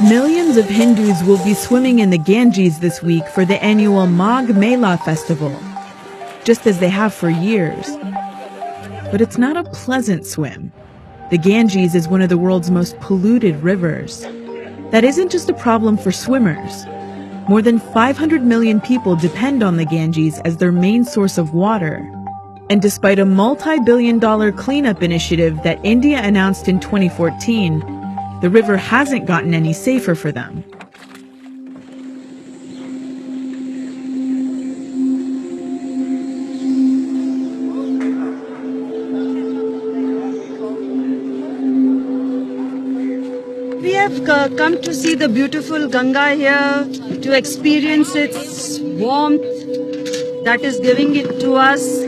Millions of Hindus will be swimming in the Ganges this week for the annual Magh Mela festival, just as they have for years. But it's not a pleasant swim. The Ganges is one of the world's most polluted rivers. That isn't just a problem for swimmers. More than 500 million people depend on the Ganges as their main source of water. And despite a multi-billion-dollar cleanup initiative that India announced in 2014, the river hasn't gotten any safer for them. We have come to see the beautiful Ganga here, to experience its warmth that is giving it to us.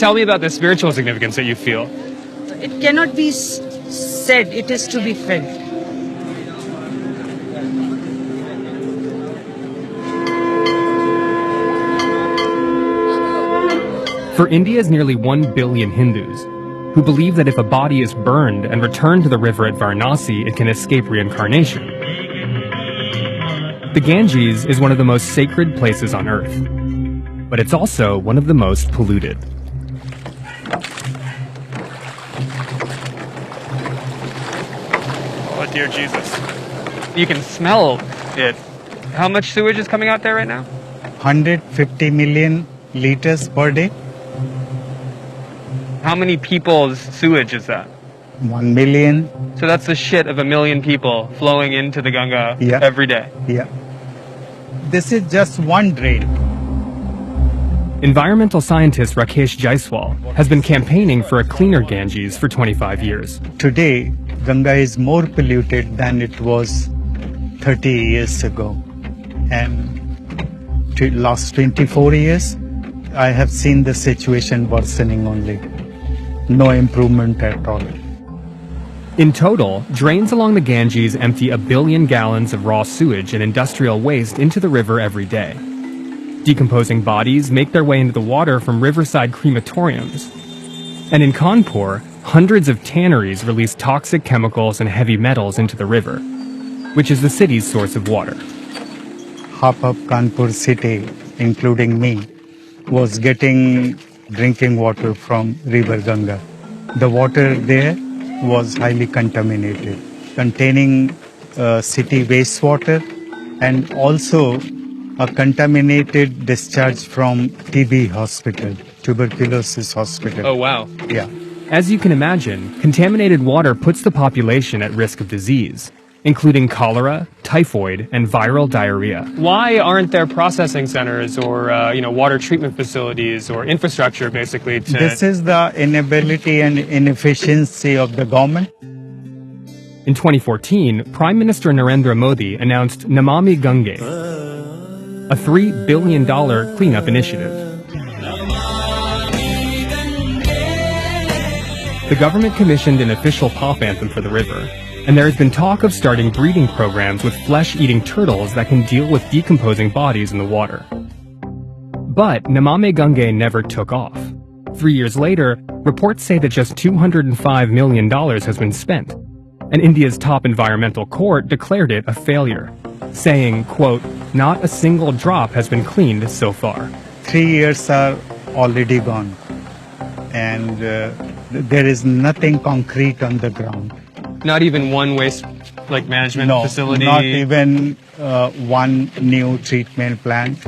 Tell me about the spiritual significance that you feel. It cannot be said, it is to be felt. For India's nearly 1 billion Hindus, who believe that if a body is burned and returned to the river at Varanasi, it can escape reincarnation. The Ganges is one of the most sacred places on Earth, but it's also one of the most polluted. Oh, dear Jesus. You can smell it. How much sewage is coming out there right now? 150 million liters per day. How many people's sewage is that? 1 million. So that's the shit of 1 million people flowing into the Ganga every day. Yeah. This is just one drain. Environmental scientist Rakesh Jaiswal has been campaigning for a cleaner Ganges for 25 years. Today, Ganga is more polluted than it was 30 years ago. And last 24 years, I have seen the situation worsening only. No improvement at all. In total, drains along the Ganges empty 1 billion gallons of raw sewage and industrial waste into the river every day. Decomposing bodies make their way into the water from riverside crematoriums. And in Kanpur, hundreds of tanneries release toxic chemicals and heavy metals into the river, which is the city's source of water. Half of Kanpur city, including me, was getting drinking water from River Ganga. The water there was highly contaminated, containing city wastewater and also a contaminated discharge from TB hospital, tuberculosis hospital. Oh, wow. Yeah. As you can imagine, contaminated water puts the population at risk of disease, including cholera, typhoid, and viral diarrhea. Why aren't there processing centers or water treatment facilities or infrastructure, basically, to... This is the inability and inefficiency of the government. In 2014, Prime Minister Narendra Modi announced Namami Gange, a $3 billion cleanup initiative. The government commissioned an official pop anthem for the river, and there has been talk of starting breeding programs with flesh-eating turtles that can deal with decomposing bodies in the water. But Namami Gange never took off. 3 years later, reports say that just $205 million has been spent, and India's top environmental court declared it a failure, saying, quote, "Not a single drop has been cleaned so far." 3 years are already gone, and there is nothing concrete on the ground. Not even one waste management facility? Not even one new treatment plant.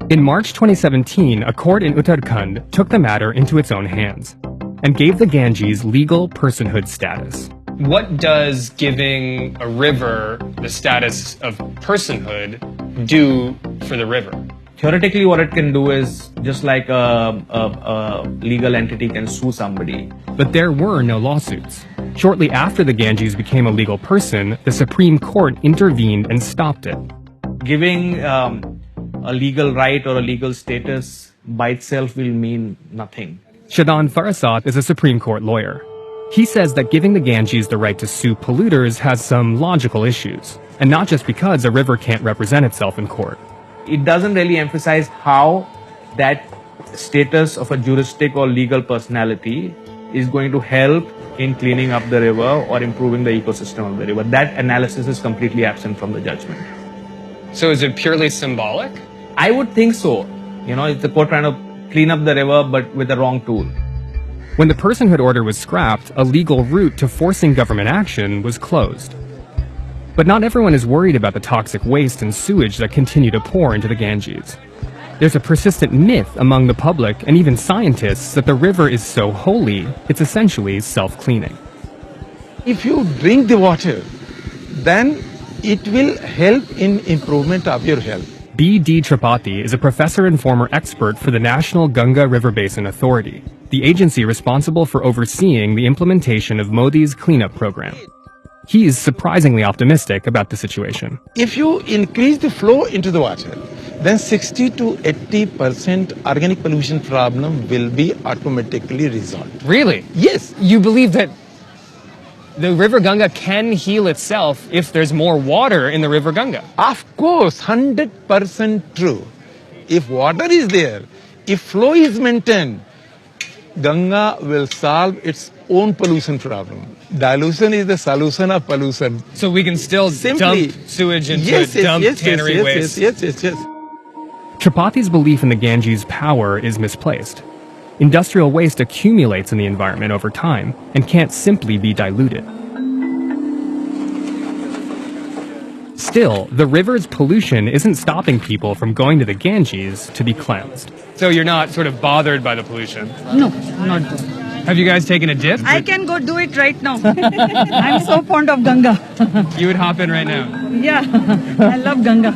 In March 2017, a court in Uttarakhand took the matter into its own hands and gave the Ganges legal personhood status. What does giving a river the status of personhood do for the river? Theoretically, what it can do is just like a legal entity can sue somebody. But there were no lawsuits. Shortly after the Ganges became a legal person, the Supreme Court intervened and stopped it. Giving a legal right or a legal status by itself will mean nothing. Shadan Farasat is a Supreme Court lawyer. He says that giving the Ganges the right to sue polluters has some logical issues, and not just because a river can't represent itself in court. It doesn't really emphasize how that status of a juristic or legal personality is going to help in cleaning up the river or improving the ecosystem of the river. That analysis is completely absent from the judgment. So is it purely symbolic? I would think so. It's the court trying to clean up the river but with the wrong tool. When the personhood order was scrapped, a legal route to forcing government action was closed. But not everyone is worried about the toxic waste and sewage that continue to pour into the Ganges. There's a persistent myth among the public and even scientists that the river is so holy, it's essentially self-cleaning. If you drink the water, then it will help in improvement of your health. B.D. Tripathi is a professor and former expert for the National Ganga River Basin Authority, the agency responsible for overseeing the implementation of Modi's cleanup program. He is surprisingly optimistic about the situation. If you increase the flow into the water, then 60 to 80% organic pollution problem will be automatically resolved. Really? Yes. You believe that the river Ganga can heal itself if there's more water in the river Ganga? Of course, 100% true. If water is there, if flow is maintained, Ganga will solve its own pollution problem. Dilution is the solution of pollution. So we can still dump sewage into tannery waste? Yes. Tripathi's belief in the Ganges' power is misplaced. Industrial waste accumulates in the environment over time and can't simply be diluted. Still, the river's pollution isn't stopping people from going to the Ganges to be cleansed. So you're not sort of bothered by the pollution? No, not good. Have you guys taken a dip? I can go do it right now. I'm so fond of Ganga. You would hop in right now? Yeah, I love Ganga.